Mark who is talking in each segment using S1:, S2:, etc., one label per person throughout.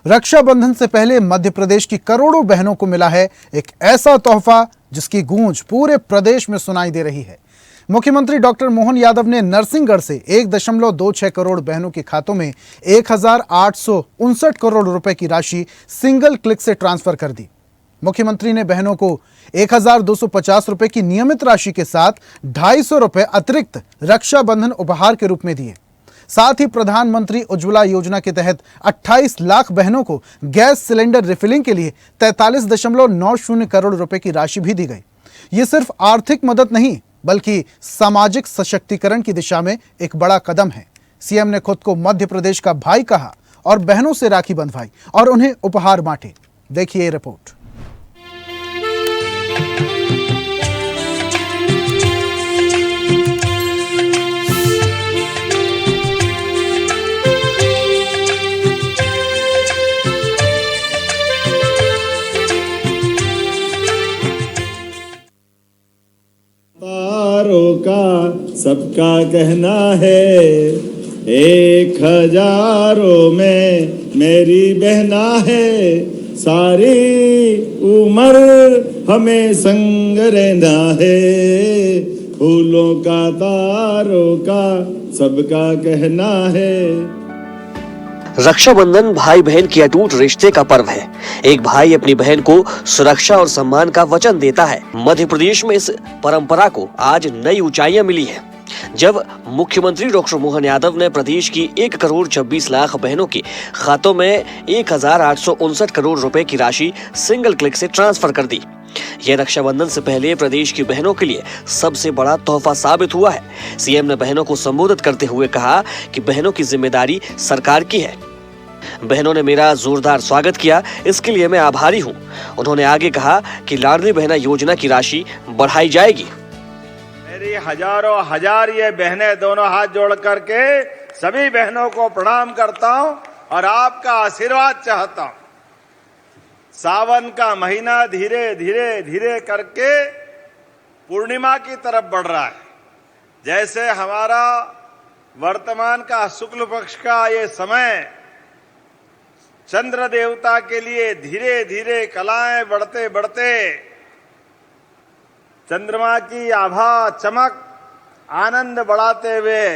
S1: रक्षाबंधन से पहले मध्य प्रदेश की करोड़ों बहनों को मिला है एक ऐसा तोहफा जिसकी गूंज पूरे प्रदेश में सुनाई दे रही है। मुख्यमंत्री डॉक्टर मोहन यादव ने नरसिंहगढ़ से 1.26 करोड़ बहनों के खातों में 1,859 करोड़ रुपए की राशि सिंगल क्लिक से ट्रांसफर कर दी। मुख्यमंत्री ने बहनों को 1,250 रुपए की नियमित राशि के साथ 250 रुपए अतिरिक्त रक्षाबंधन उपहार के रूप में दिए। साथ ही प्रधानमंत्री उज्ज्वला योजना के तहत 28 लाख बहनों को गैस सिलेंडर रिफिलिंग के लिए 43.90 करोड़ रुपए की राशि भी दी गई। ये सिर्फ आर्थिक मदद नहीं बल्कि सामाजिक सशक्तिकरण की दिशा में एक बड़ा कदम है। सीएम ने खुद को मध्य प्रदेश का भाई कहा और बहनों से राखी बंधवाई और उन्हें उपहार बांटे। देखिए रिपोर्ट।
S2: का सबका कहना है 1,000 में मेरी बहना है, सारी उम्र हमें संग रहना है, फूलों का तारों का सबका कहना है।
S3: रक्षाबंधन भाई बहन की अटूट रिश्ते का पर्व है। एक भाई अपनी बहन को सुरक्षा और सम्मान का वचन देता है। मध्य प्रदेश में इस परंपरा को आज नई ऊंचाइयां मिली हैं, जब मुख्यमंत्री डॉक्टर मोहन यादव ने प्रदेश की 1,26,00,000 बहनों के खातों में 1,859 करोड़ रुपए की राशि सिंगल क्लिक से ट्रांसफर कर दी। यह रक्षाबंधन से पहले प्रदेश की बहनों के लिए सबसे बड़ा तोहफा साबित हुआ है। सीएम ने बहनों को संबोधित करते हुए कहा कि बहनों की जिम्मेदारी सरकार की है। बहनों ने मेरा जोरदार स्वागत किया, इसके लिए मैं आभारी हूं। उन्होंने आगे कहा कि लाडली बहना योजना की राशि बढ़ाई जाएगी।
S4: मेरी हजारों हजार ये बहनें दोनों हाथ जोड़ करके सभी बहनों को प्रणाम करता हूं और आपका आशीर्वाद चाहता हूं। सावन का महीना धीरे धीरे धीरे करके पूर्णिमा की तरफ बढ़ रहा है। जैसे हमारा वर्तमान का शुक्ल पक्ष का ये समय चंद्र देवता के लिए धीरे धीरे कलाएं बढ़ते बढ़ते चंद्रमा की आभा चमक आनंद बढ़ाते हुए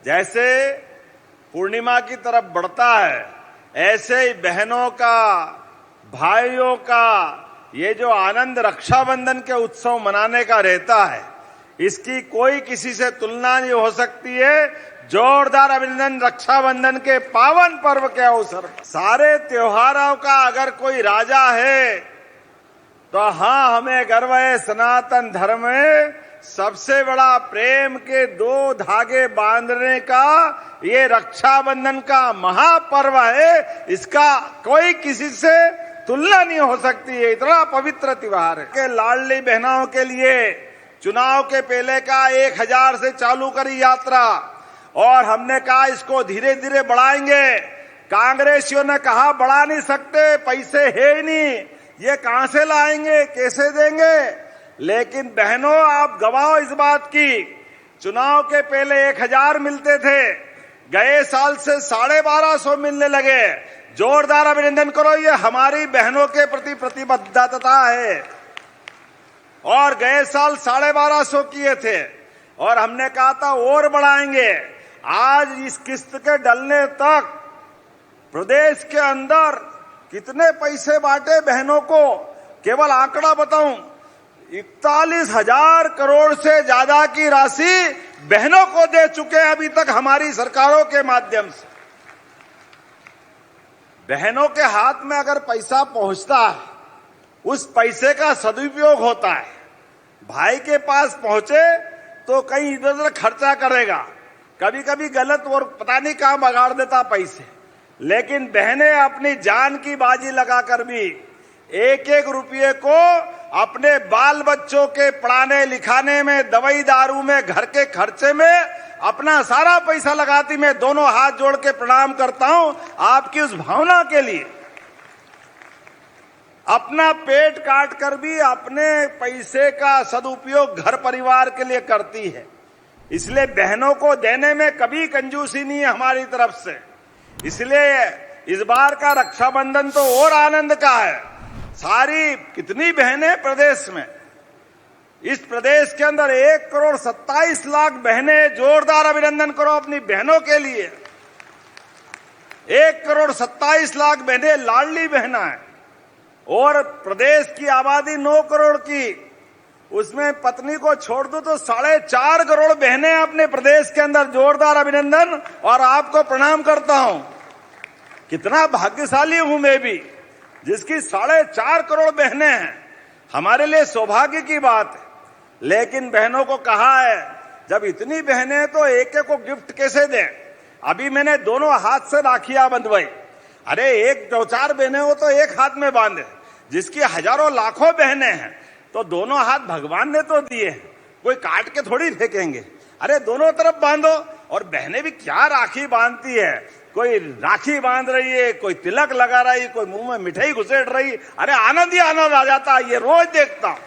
S4: जैसे पूर्णिमा की तरफ बढ़ता है, ऐसे ही बहनों का भाइयों का ये जो आनंद रक्षाबंधन के उत्सव मनाने का रहता है, इसकी कोई किसी से तुलना नहीं हो सकती है। जोरदार अभिनंदन रक्षाबंधन के पावन पर्व के अवसर पर। सारे त्योहारों का अगर कोई राजा है तो हाँ, हमें गर्व है। सनातन धर्म में सबसे बड़ा प्रेम के 2 धागे बांधने का ये रक्षाबंधन का महापर्व है। इसका कोई किसी से तुलना नहीं हो सकती है, इतना पवित्र त्योहार है। के लाडली बहनों के लिए चुनाव के पहले का 1,000 से चालू करी यात्रा और हमने कहा इसको धीरे धीरे बढ़ाएंगे। कांग्रेसियों ने कहा बढ़ा नहीं सकते, पैसे है ही नहीं, ये कहां से लाएंगे, कैसे देंगे। लेकिन बहनों, आप गवाह इस बात की, चुनाव के पहले 1,000 मिलते थे, गए साल से 1,250 मिलने लगे। जोरदार अभिनंदन करो, ये हमारी बहनों के प्रति प्रतिबद्धता है। और गए साल 1,250 किए थे और हमने कहा था और बढ़ाएंगे। आज इस किस्त के डलने तक प्रदेश के अंदर कितने पैसे बांटे बहनों को, केवल आंकड़ा बताऊं, 41,000 करोड़ से ज्यादा की राशि बहनों को दे चुके हैं अभी तक हमारी सरकारों के माध्यम से। बहनों के हाथ में अगर पैसा पहुंचता है, उस पैसे का सदुपयोग होता है। भाई के पास पहुंचे तो कहीं इधर उधर खर्चा करेगा, कभी कभी गलत और पता नहीं कहां बगाड़ देता पैसे। लेकिन बहनें अपनी जान की बाजी लगाकर भी एक एक रुपये को अपने बाल बच्चों के पढ़ाने लिखाने में, दवाई दारू में, घर के खर्चे में अपना सारा पैसा लगाती। मैं दोनों हाथ जोड़ के प्रणाम करता हूं आपकी उस भावना के लिए। अपना पेट काट कर भी अपने पैसे का सदुपयोग घर परिवार के लिए करती है। इसलिए बहनों को देने में कभी कंजूसी नहीं है हमारी तरफ से। इसलिए इस बार का रक्षाबंधन तो और आनंद का है। सारी कितनी बहनें प्रदेश में, इस प्रदेश के अंदर 1,27,00,000 बहनें, जोरदार अभिनंदन करो अपनी बहनों के लिए। 1,27,00,000 बहनें लाडली बहना है और प्रदेश की आबादी 9 करोड़ की, उसमें पत्नी को छोड़ दो तो 4.5 करोड़ बहनें अपने प्रदेश के अंदर। जोरदार अभिनंदन और आपको प्रणाम करता हूं। कितना भाग्यशाली हूं मैं भी, जिसकी 4.5 करोड़ बहनें हैं। हमारे लिए सौभाग्य की बात है। लेकिन बहनों को कहा है, जब इतनी बहनें हैं तो एक एक को गिफ्ट कैसे दें। अभी मैंने दोनों हाथ से राखियां बंधवाई। अरे 1-2-4 बहनें हो तो एक हाथ में बांधे, जिसकी हजारों लाखों बहनें हैं तो दोनों हाथ भगवान ने तो दिए हैं, कोई काट के थोड़ी फेंकेंगे। अरे दोनों तरफ बांधो। और बहनें भी क्या राखी बांधती है, कोई राखी बांध रही है, कोई तिलक लगा रही है, कोई मुंह में मिठाई घुसेड़ रही। अरे आनंद ही आनंद आ जाता है। ये रोज देखता हूं।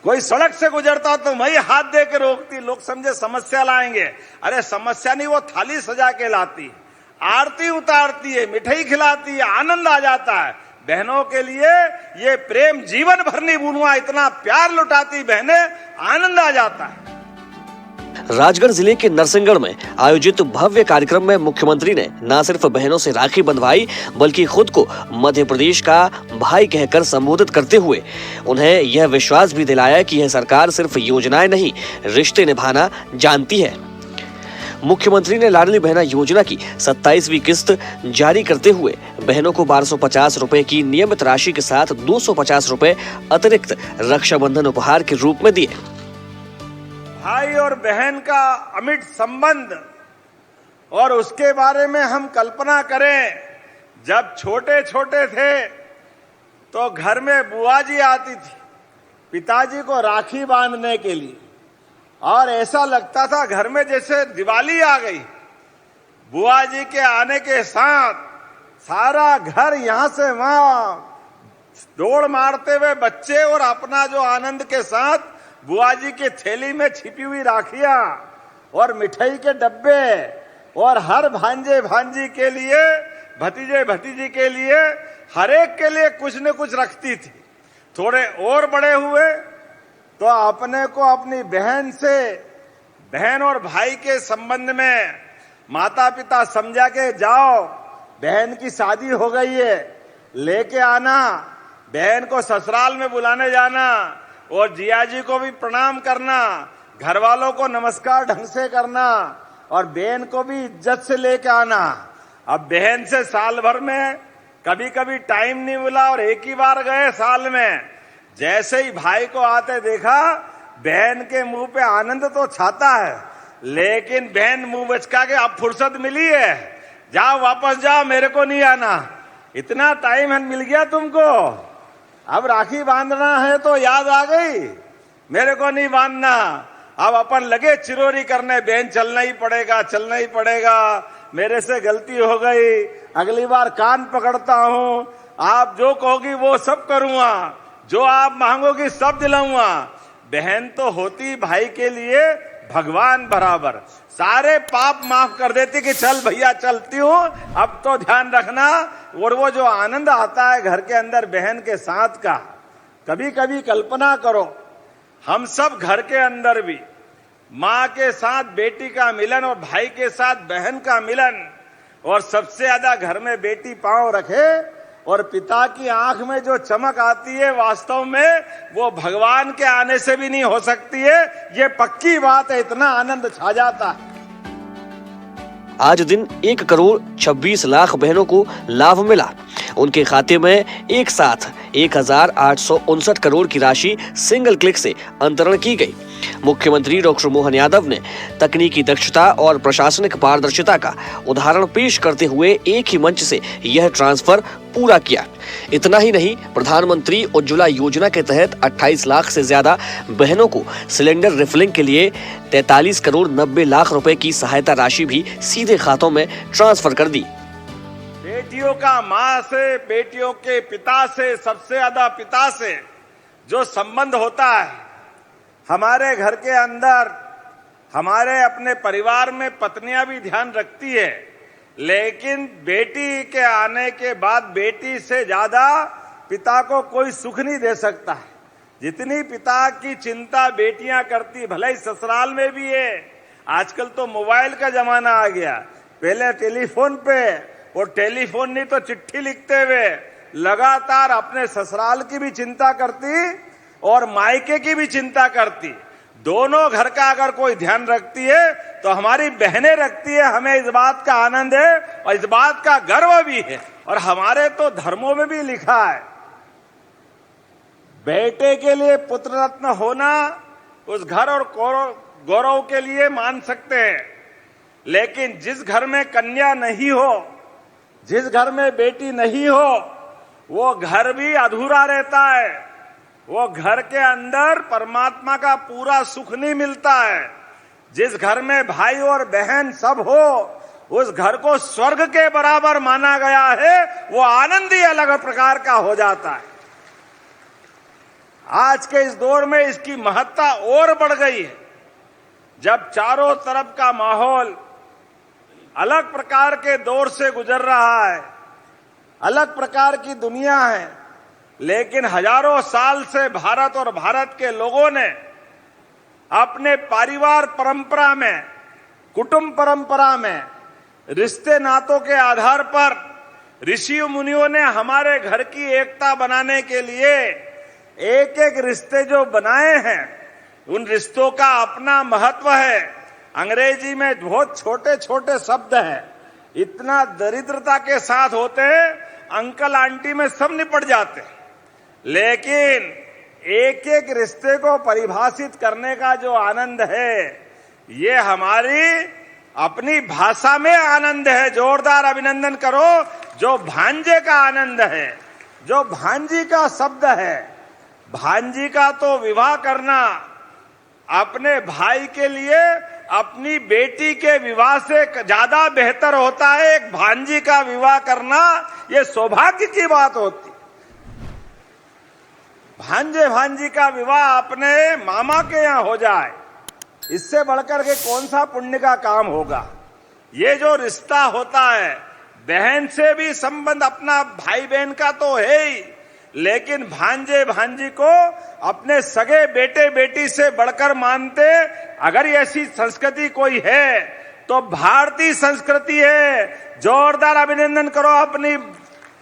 S4: कोई सड़क से गुजरता तो वही हाथ दे के रोकती, लोग समझे समस्या लाएंगे। अरे समस्या नहीं, वो थाली सजा के लाती, आरती उतारती है, मिठाई खिलाती है, आनंद आ जाता है। बहनों के लिए ये प्रेम जीवन भर नहीं भूलूंगा, इतना प्यार लुटाती बहनें, आनंद आ जाता है।
S3: राजगढ़ जिले के नरसिंहगढ़ में आयोजित भव्य कार्यक्रम में मुख्यमंत्री ने न सिर्फ बहनों से राखी बंधवाई, बल्कि खुद को मध्य प्रदेश का भाई कहकर संबोधित करते हुए उन्हें यह विश्वास भी दिलाया कि यह सरकार सिर्फ योजनाएं नहीं, रिश्ते निभाना जानती है। मुख्यमंत्री ने लाडली बहना योजना की 27वीं किस्त जारी करते हुए बहनों को 1250 रुपए की नियमित राशि के साथ 250 रुपए अतिरिक्त रक्षाबंधन उपहार के रूप में दिए।
S4: भाई और बहन का अमिट संबंध, और उसके बारे में हम कल्पना करें, जब छोटे छोटे थे तो घर में बुआ जी आती थी पिताजी को राखी बांधने के लिए, और ऐसा लगता था घर में जैसे दिवाली आ गई। बुआ जी के आने के साथ सारा घर यहां से वहां दौड़ मारते हुए बच्चे, और अपना जो आनंद के साथ बुआ जी की थैली में छिपी हुई राखियां और मिठाई के डब्बे, और हर भांजे भांजी के लिए, भतीजे भतीजी के लिए, हर एक के लिए कुछ न कुछ रखती थी। थोड़े और बड़े हुए तो अपने को अपनी बहन से, बहन और भाई के संबंध में माता पिता समझा के जाओ, बहन की शादी हो गई है, लेके आना, बहन को ससुराल में बुलाने जाना, और जिया जी को भी प्रणाम करना, घर वालों को नमस्कार ढंग से करना, और बहन को भी इज्जत से लेके आना। अब बहन से साल भर में कभी कभी टाइम नहीं मिला और एक ही बार गए साल में, जैसे ही भाई को आते देखा, बहन के मुंह पे आनंद तो छाता है, लेकिन बहन मुंह बचका के अब फुर्सत मिली है, जाओ वापस जाओ, मेरे को नहीं आना, इतना टाइम मिल गया तुमको, अब राखी बांधना है तो याद आ गई, मेरे को नहीं बांधना। अब अपन लगे चिरोरी करने, बहन चलना ही पड़ेगा, चलना ही पड़ेगा, मेरे से गलती हो गई, अगली बार कान पकड़ता हूं, आप जो कहोगी वो सब करूंगा, जो आप मांगोगी सब दिलाऊंगा। बहन तो होती भाई के लिए भगवान बराबर, सारे पाप माफ कर देती कि चल भैया चलती हूं, अब तो ध्यान रखना। और वो जो आनंद आता है घर के अंदर बहन के साथ का, कभी कभी कल्पना करो, हम सब घर के अंदर भी माँ के साथ बेटी का मिलन और भाई के साथ बहन का मिलन, और सबसे ज्यादा घर में बेटी पांव रखे और पिता की आंख में जो चमक आती है, वास्तव में वो भगवान के आने से भी नहीं हो सकती है, ये पक्की बात है, इतना आनंद छा जाता है।
S3: आज दिन 1,26,00,000 बहनों को लाभ मिला। उनके खाते में एक साथ 1,859 करोड़ की राशि सिंगल क्लिक से अंतरण की गई। मुख्यमंत्री डॉक्टर मोहन यादव ने तकनीकी दक्षता और प्रशासनिक पारदर्शिता का उदाहरण पेश करते हुए एक ही मंच से यह ट्रांसफर पूरा किया। इतना ही नहीं, प्रधानमंत्री उज्ज्वला योजना के तहत 28 लाख से ज्यादा बहनों को सिलेंडर रिफिलिंग के लिए 43 करोड़ 90 लाख रुपए की सहायता राशि भी सीधे खातों में ट्रांसफर कर दी।
S4: बेटियों का माँ से, बेटियों के पिता से, सबसे ज्यादा पिता से जो संबंध होता है, हमारे घर के अंदर, हमारे अपने परिवार में पत्नियां भी ध्यान रखती है। लेकिन बेटी के आने के बाद बेटी से ज्यादा पिता को कोई सुख नहीं दे सकता है। जितनी पिता की चिंता बेटियां करती, भले ही ससुराल में भी है। आजकल तो मोबाइल का जमाना आ गया, पहले टेलीफोन पे, वो टेलीफोन नहीं तो चिट्ठी लिखते हुए लगातार अपने ससुराल की भी चिंता करती और मायके की भी चिंता करती। दोनों घर का अगर कोई ध्यान रखती है तो हमारी बहनें रखती है। हमें इस बात का आनंद है और इस बात का गर्व भी है। और हमारे तो धर्मों में भी लिखा है, बेटे के लिए पुत्र रत्न होना उस घर और गौरव के लिए मान सकते हैं, लेकिन जिस घर में कन्या नहीं हो, जिस घर में बेटी नहीं हो, वो घर भी अधूरा रहता है। वो घर के अंदर परमात्मा का पूरा सुख नहीं मिलता है। जिस घर में भाई और बहन सब हो, उस घर को स्वर्ग के बराबर माना गया है। वो आनंद ही अलग प्रकार का हो जाता है। आज के इस दौर में इसकी महत्ता और बढ़ गई है, जब चारों तरफ का माहौल अलग प्रकार के दौर से गुजर रहा है, अलग प्रकार की दुनिया है। लेकिन हजारों साल से भारत और भारत के लोगों ने अपने परिवार परंपरा में, कुटुंब परंपरा में, रिश्ते नातों के आधार पर ऋषि मुनियों ने हमारे घर की एकता बनाने के लिए एक एक रिश्ते जो बनाए हैं, उन रिश्तों का अपना महत्व है। अंग्रेजी में बहुत छोटे छोटे शब्द हैं, इतना दरिद्रता के साथ होते हैं, अंकल आंटी में सब निपट जाते हैं। लेकिन एक एक रिश्ते को परिभाषित करने का जो आनंद है, ये हमारी अपनी भाषा में आनंद है। जोरदार अभिनंदन करो जो भांजे का आनंद है, जो भांजी का शब्द है। भांजी का तो विवाह करना अपने भाई के लिए अपनी बेटी के विवाह से ज्यादा बेहतर होता है। एक भांजी का विवाह करना ये सौभाग्य की बात होती। भांजे भांजी का विवाह अपने मामा के यहाँ हो जाए, इससे बढ़कर के कौन सा पुण्य का काम होगा। ये जो रिश्ता होता है, बहन से भी संबंध अपना भाई बहन का तो है ही, लेकिन भांजे भांजी को अपने सगे बेटे बेटी से बढ़कर मानते। अगर ऐसी संस्कृति कोई है तो भारतीय संस्कृति है। जोरदार अभिनंदन करो अपनी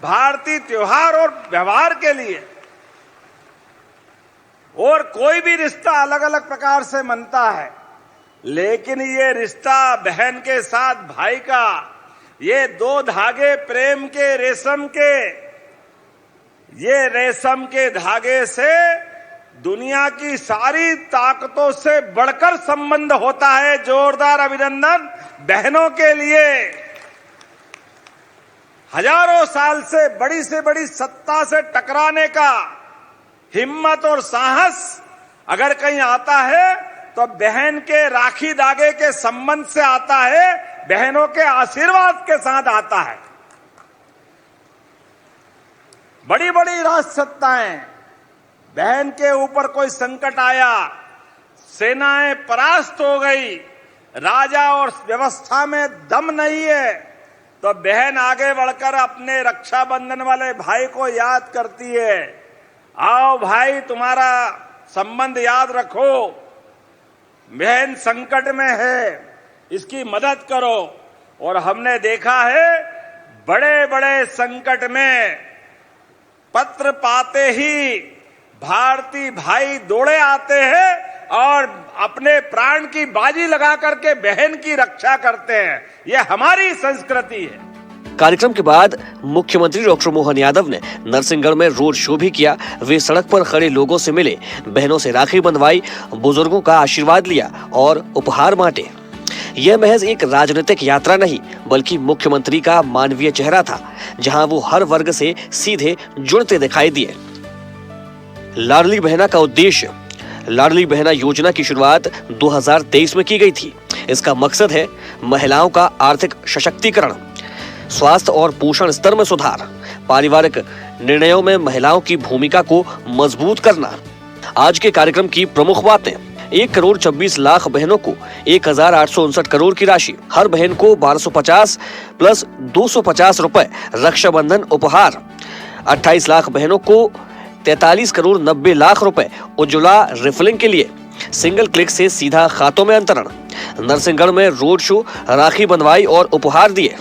S4: भारतीय त्योहार और व्यवहार के लिए। और कोई भी रिश्ता अलग अलग प्रकार से मनता है, लेकिन ये रिश्ता बहन के साथ भाई का, ये दो धागे प्रेम के रेशम के, ये रेशम के धागे से दुनिया की सारी ताकतों से बढ़कर संबंध होता है। जोरदार अभिनंदन बहनों के लिए। हजारों साल से बड़ी सत्ता से टकराने का हिम्मत और साहस अगर कहीं आता है तो बहन के राखी धागे के संबंध से आता है, बहनों के आशीर्वाद के साथ आता है। बड़ी बड़ी राजसत्ताएं, बहन के ऊपर कोई संकट आया, सेनाएं परास्त हो गई, राजा और व्यवस्था में दम नहीं है, तो बहन आगे बढ़कर अपने रक्षाबंधन वाले भाई को याद करती है, आओ भाई तुम्हारा संबंध याद रखो, बहन संकट में है, इसकी मदद करो। और हमने देखा है बड़े बड़े संकट में पत्र पाते ही भारतीय भाई दौड़े आते हैं और अपने प्राण की बाजी लगा करके बहन की रक्षा करते हैं। यह हमारी संस्कृति है।
S3: कार्यक्रम के बाद मुख्यमंत्री डॉक्टर मोहन यादव ने नरसिंहगढ़ में रोड शो भी किया। वे सड़क पर खड़े लोगों से मिले, बहनों से राखी बंधवाई, बुजुर्गों का आशीर्वाद लिया और उपहार बांटे। यह महज एक राजनीतिक यात्रा नहीं, बल्कि मुख्यमंत्री का मानवीय चेहरा था, जहां वो हर वर्ग से सीधे जुड़ते दिखाई दिए। लाडली बहना का उद्देश्य, लाडली बहना योजना की शुरुआत 2023 में की गई थी। इसका मकसद है महिलाओं का आर्थिक सशक्तिकरण, स्वास्थ्य और पोषण स्तर में सुधार, पारिवारिक निर्णयों में महिलाओं की भूमिका को मजबूत करना। आज के कार्यक्रम की प्रमुख बातें, 1,26,00,000 बहनों को 1,859 करोड़ की राशि, हर बहन को 1250 प्लस 250 रुपए रक्षाबंधन उपहार, 28 लाख बहनों को 43 करोड़ 90 लाख रुपए उज्ज्वला रिफिलिंग के लिए सिंगल क्लिक से सीधा खातों में अंतरण। नरसिंहगढ़ में रोड शो, राखी बंधवाई और उपहार दिए।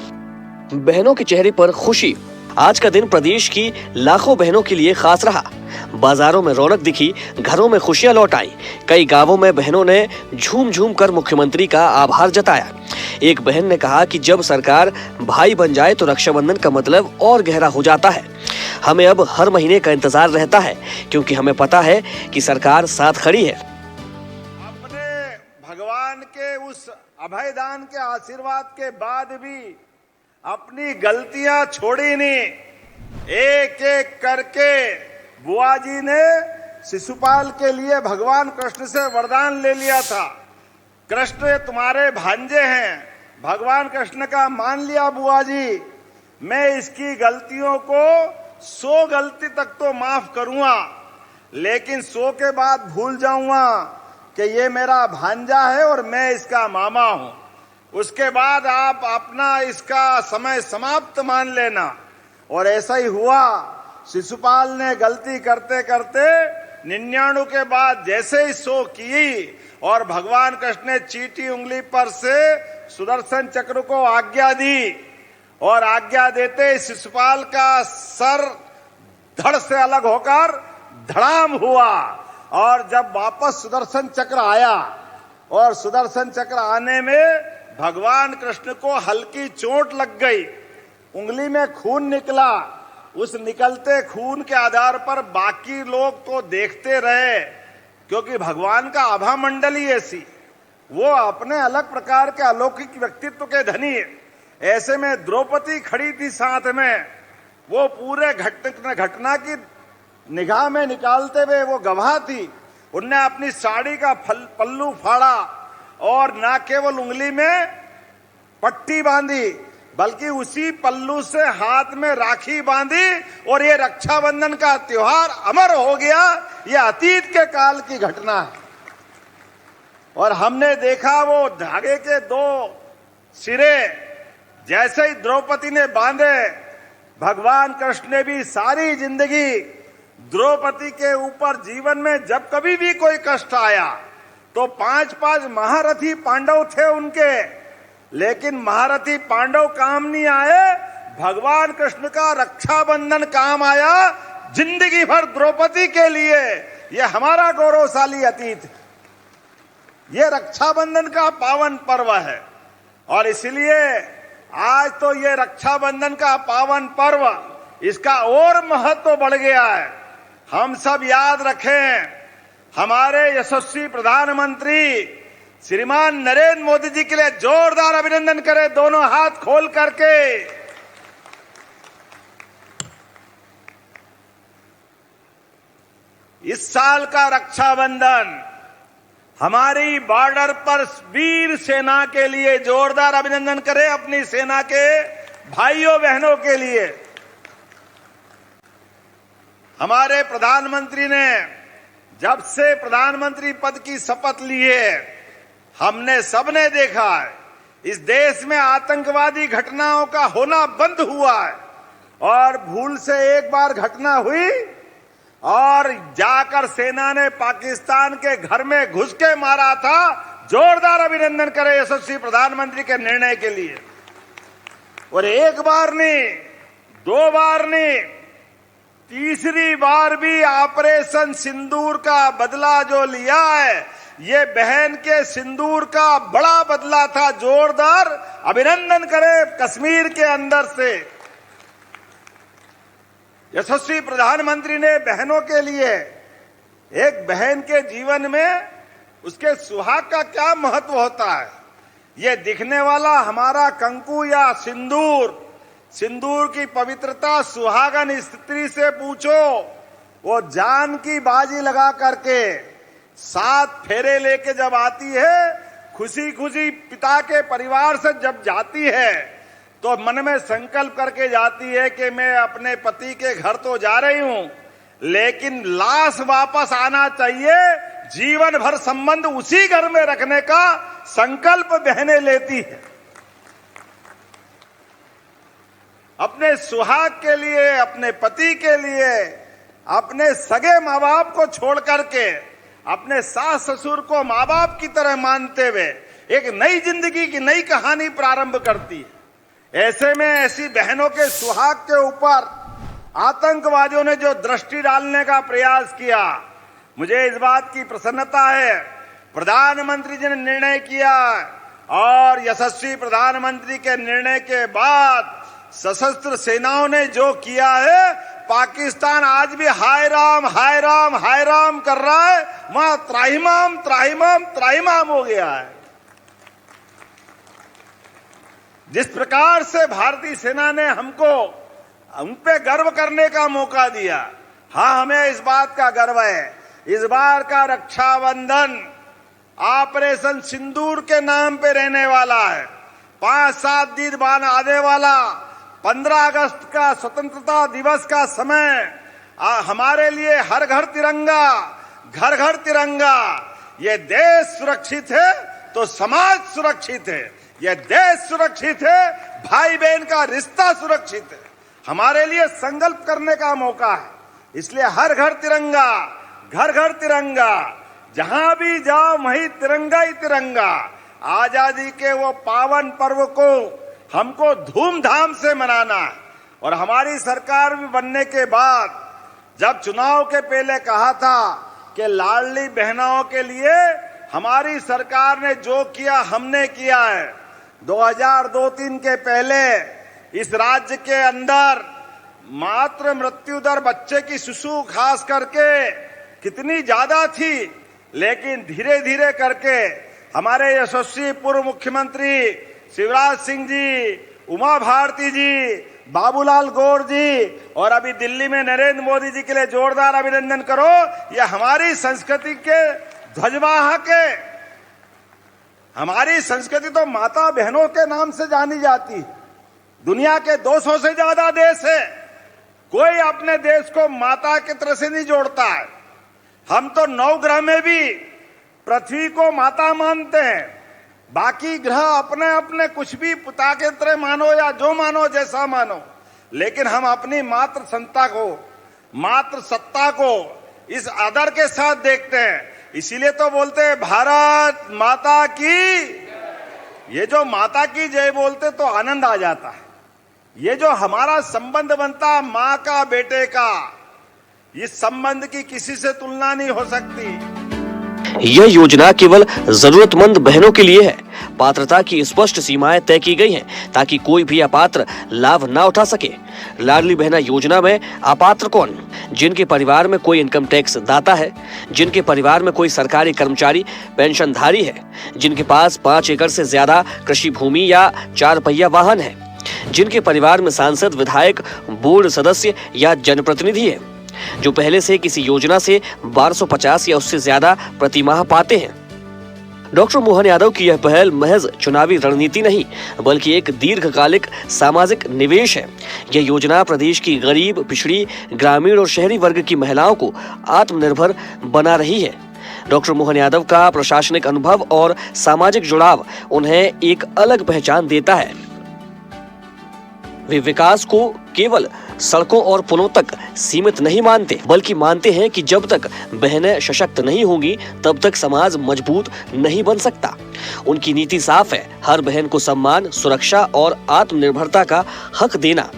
S3: बहनों के चेहरे पर खुशी। आज का दिन प्रदेश की लाखों बहनों के लिए खास रहा। बाजारों में रौनक दिखी, घरों में खुशियां लौट आई। कई गांवों में बहनों ने झूम झूम कर मुख्यमंत्री का आभार जताया। एक बहन ने कहा कि जब सरकार भाई बन जाए तो रक्षाबंधन का मतलब और गहरा हो जाता है। हमें अब हर महीने का इंतजार रहता है क्योंकि हमें पता है कि सरकार साथ खड़ी है।
S4: अपने भगवान के उस अभयदान के आशीर्वाद के बाद भी अपनी गलतियां छोड़ी नहीं। एक एक करके बुआ जी ने शिशुपाल के लिए भगवान कृष्ण से वरदान ले लिया था। कृष्ण तुम्हारे भांजे हैं। भगवान कृष्ण का मान लिया बुआ जी, मैं इसकी गलतियों को 100 गलती तक तो माफ करूंगा, लेकिन 100 के बाद भूल जाऊंगा कि ये मेरा भांजा है और मैं इसका मामा हूं। उसके बाद आप अपना इसका समय समाप्त मान लेना। और ऐसा ही हुआ। शिशुपाल ने गलती करते करते 99 के बाद जैसे ही 100 की और भगवान कृष्ण ने चीटी उंगली पर से सुदर्शन चक्र को आज्ञा दी और आज्ञा देते शिशुपाल का सर धड़ से अलग होकर धड़ाम हुआ। और जब वापस सुदर्शन चक्र आया और सुदर्शन चक्र आने में भगवान कृष्ण को हल्की चोट लग गई, उंगली में खून निकला। उस निकलते खून के आधार पर बाकी लोग तो देखते रहे, क्योंकि भगवान का आभा मंडल ही ऐसी, वो अपने अलग प्रकार के अलौकिक व्यक्तित्व के धनी है। ऐसे में द्रौपदी खड़ी थी साथ में, वो पूरे घटना की निगाह में निकालते हुए वो गवाह थी। उनने अपनी साड़ी का पल्लू फाड़ा और ना केवल उंगली में पट्टी बांधी बल्कि उसी पल्लू से हाथ में राखी बांधी और ये रक्षाबंधन का त्योहार अमर हो गया। ये अतीत के काल की घटना है। और हमने देखा वो धागे के 2 सिरे जैसे ही द्रौपदी ने बांधे, भगवान कृष्ण ने भी सारी जिंदगी द्रौपदी के ऊपर जीवन में जब कभी भी कोई कष्ट आया तो 5 महारथी पांडव थे उनके, लेकिन महारथी पांडव काम नहीं आए, भगवान कृष्ण का रक्षाबंधन काम आया जिंदगी भर द्रौपदी के लिए। ये हमारा गौरवशाली अतीत है। ये रक्षाबंधन का पावन पर्व है और इसलिए आज तो ये रक्षाबंधन का पावन पर्व, इसका और महत्व बढ़ गया है। हम सब याद रखें, हमारे यशस्वी प्रधानमंत्री श्रीमान नरेंद्र मोदी जी के लिए जोरदार अभिनंदन करें, दोनों हाथ खोल करके। इस साल का रक्षाबंधन हमारी बॉर्डर पर वीर सेना के लिए जोरदार अभिनंदन करें, अपनी सेना के भाइयों बहनों के लिए। हमारे प्रधानमंत्री ने जब से प्रधानमंत्री पद की शपथ ली है, हमने सबने देखा है इस देश में आतंकवादी घटनाओं का होना बंद हुआ है। और भूल से एक बार घटना हुई और जाकर सेना ने पाकिस्तान के घर में घुस के मारा था। जोरदार अभिनंदन करें यशस्वी प्रधानमंत्री के निर्णय के लिए। और एक बार नहीं, 2 बार नहीं, तीसरी बार भी ऑपरेशन सिंदूर का बदला जो लिया है, ये बहन के सिंदूर का बड़ा बदला था। जोरदार अभिनंदन करें कश्मीर के अंदर से। यशस्वी प्रधानमंत्री ने बहनों के लिए, एक बहन के जीवन में उसके सुहाग का क्या महत्व होता है, ये दिखने वाला हमारा कंकु या सिंदूर, सिंदूर की पवित्रता सुहागन स्त्री से पूछो। वो जान की बाजी लगा करके 7 फेरे लेके जब आती है, खुशी खुशी पिता के परिवार से जब जाती है तो मन में संकल्प करके जाती है कि मैं अपने पति के घर तो जा रही हूं, लेकिन लाश वापस आना चाहिए, जीवन भर संबंध उसी घर में रखने का संकल्प बहनें लेती है। अपने सुहाग के लिए, अपने पति के लिए, अपने सगे माँ बाप को छोड़ करके अपने सास ससुर को माँ बाप की तरह मानते हुए एक नई जिंदगी की नई कहानी प्रारंभ करती है। ऐसे में ऐसी बहनों के सुहाग के ऊपर आतंकवादियों ने जो दृष्टि डालने का प्रयास किया, मुझे इस बात की प्रसन्नता है प्रधानमंत्री जी ने निर्णय किया और यशस्वी प्रधानमंत्री के निर्णय के बाद सशस्त्र सेनाओं ने जो किया है, पाकिस्तान आज भी हाय राम हाय राम हाय राम कर रहा है, वहां त्राहिमाम त्राहिमाम त्राहिमाम हो गया है। जिस प्रकार से भारतीय सेना ने हमको उन पे गर्व करने का मौका दिया, हाँ हमें इस बात का गर्व है। इस बार का रक्षाबंधन ऑपरेशन सिंदूर के नाम पे रहने वाला है। 5-7 दिन बाद आने वाला 15 अगस्त का स्वतंत्रता दिवस का समय हमारे लिए हर घर तिरंगा, घर घर तिरंगा। ये देश सुरक्षित है तो समाज सुरक्षित है, ये देश सुरक्षित है, भाई बहन का रिश्ता सुरक्षित है। हमारे लिए संकल्प करने का मौका है। इसलिए हर घर तिरंगा, घर घर तिरंगा, जहां भी जाओ वहीं तिरंगा ही तिरंगा। आजादी के वो पावन पर्व को हमको धूमधाम से मनाना है। और हमारी सरकार भी बनने के बाद जब चुनाव के पहले कहा था कि लाडली बहनों के लिए हमारी सरकार ने जो किया हमने किया है। 2002-03 के पहले इस राज्य के अंदर मातृ मृत्यु दर बच्चे की शिशु खास करके कितनी ज्यादा थी, लेकिन धीरे धीरे करके हमारे यशस्वी पूर्व मुख्यमंत्री शिवराज सिंह जी, उमा भारती जी, बाबूलाल गौर जी और अभी दिल्ली में नरेंद्र मोदी जी के लिए जोरदार अभिनंदन करो। ये हमारी संस्कृति के ध्वजवाहक है। हमारी संस्कृति तो माता बहनों के नाम से जानी जाती है। दुनिया के 200 से ज्यादा देश है, कोई अपने देश को माता की तरह से नहीं जोड़ता है। हम तो 9 ग्रह में भी पृथ्वी को माता मानते हैं, बाकी ग्रह अपने अपने कुछ भी पिता के तरह मानो या जो मानो जैसा मानो, लेकिन हम अपनी मातृ सत्ता को इस आदर के साथ देखते हैं। इसीलिए तो बोलते हैं भारत माता की। ये जो माता की जय बोलते तो आनंद आ जाता है। ये जो हमारा संबंध बनता माँ का बेटे का, इस संबंध की किसी से तुलना नहीं हो सकती।
S3: यह योजना केवल जरूरतमंद बहनों के लिए है। पात्रता की स्पष्ट सीमाएं तय की गई हैं ताकि कोई भी अपात्र लाभ न उठा सके। लाडली बहना योजना में अपात्र कौन? जिनके परिवार में कोई इनकम टैक्स दाता है, जिनके परिवार में कोई सरकारी कर्मचारी पेंशनधारी है, जिनके पास 5 एकड़ से ज्यादा कृषि भूमि या 4 पहिया वाहन है, जिनके परिवार में सांसद, विधायक, बोर्ड सदस्य या जनप्रतिनिधि है, जो पहले से किसी योजना से 1250 या उससे ज्यादा प्रति माह पाते हैं। डॉक्टर मोहन यादव की यह पहल महज चुनावी रणनीति नहीं, बल्कि एक दीर्घकालिक सामाजिक निवेश है। यह योजना प्रदेश की गरीब, पिछड़ी, ग्रामीण और शहरी वर्ग की महिलाओं को आत्मनिर्भर बना रही है। डॉक्टर मोहन यादव का प्रशासनिक अनुभव और सामाजिक जुड़ाव उन्हें एक अलग पहचान देता है। वे विकास को केवल सड़कों और पुलों तक सीमित नहीं मानते, बल्कि मानते हैं कि जब तक बहनें सशक्त नहीं होंगी तब तक समाज मजबूत नहीं बन सकता। उनकी नीति साफ है, हर बहन को सम्मान, सुरक्षा और आत्मनिर्भरता का हक देना।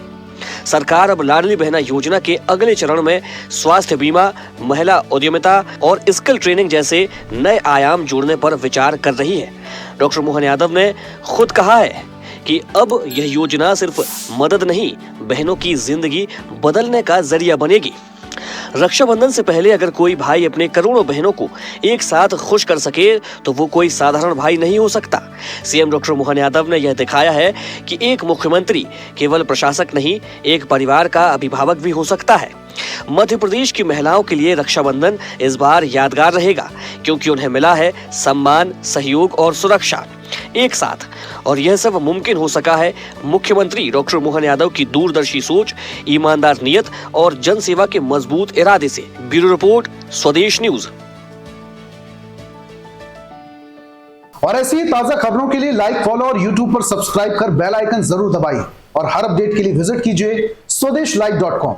S3: सरकार अब लाडली बहना योजना के अगले चरण में स्वास्थ्य बीमा, महिला उद्यमिता और स्किल ट्रेनिंग जैसे नए आयाम जोड़ने पर विचार कर रही है। डॉक्टर मोहन यादव ने खुद कहा है कि अब यह योजना सिर्फ मदद नहीं, बहनों की जिंदगी बदलने का जरिया बनेगी। रक्षाबंधन से पहले अगर कोई भाई अपने करोड़ों बहनों को एक साथ खुश कर सके तो वो कोई साधारण भाई नहीं हो सकता। सीएम डॉक्टर मोहन यादव ने यह दिखाया है कि एक मुख्यमंत्री केवल प्रशासक नहीं, एक परिवार का अभिभावक भी हो सकता है। मध्य प्रदेश की महिलाओं के लिए रक्षाबंधन इस बार यादगार रहेगा, क्योंकि उन्हें मिला है सम्मान, सहयोग और सुरक्षा एक साथ। और यह सब मुमकिन हो सका है मुख्यमंत्री डॉक्टर मोहन यादव की दूरदर्शी सोच, ईमानदार नीयत और जनसेवा के मजबूत इरादे से। ब्यूरो रिपोर्ट, स्वदेश न्यूज।
S1: और ऐसी ही ताजा खबरों के लिए लाइक, फॉलो और यूट्यूब पर सब्सक्राइब कर बेल आइकन जरूर दबाइए और हर अपडेट के लिए विजिट कीजिए स्वदेशलाइव.com।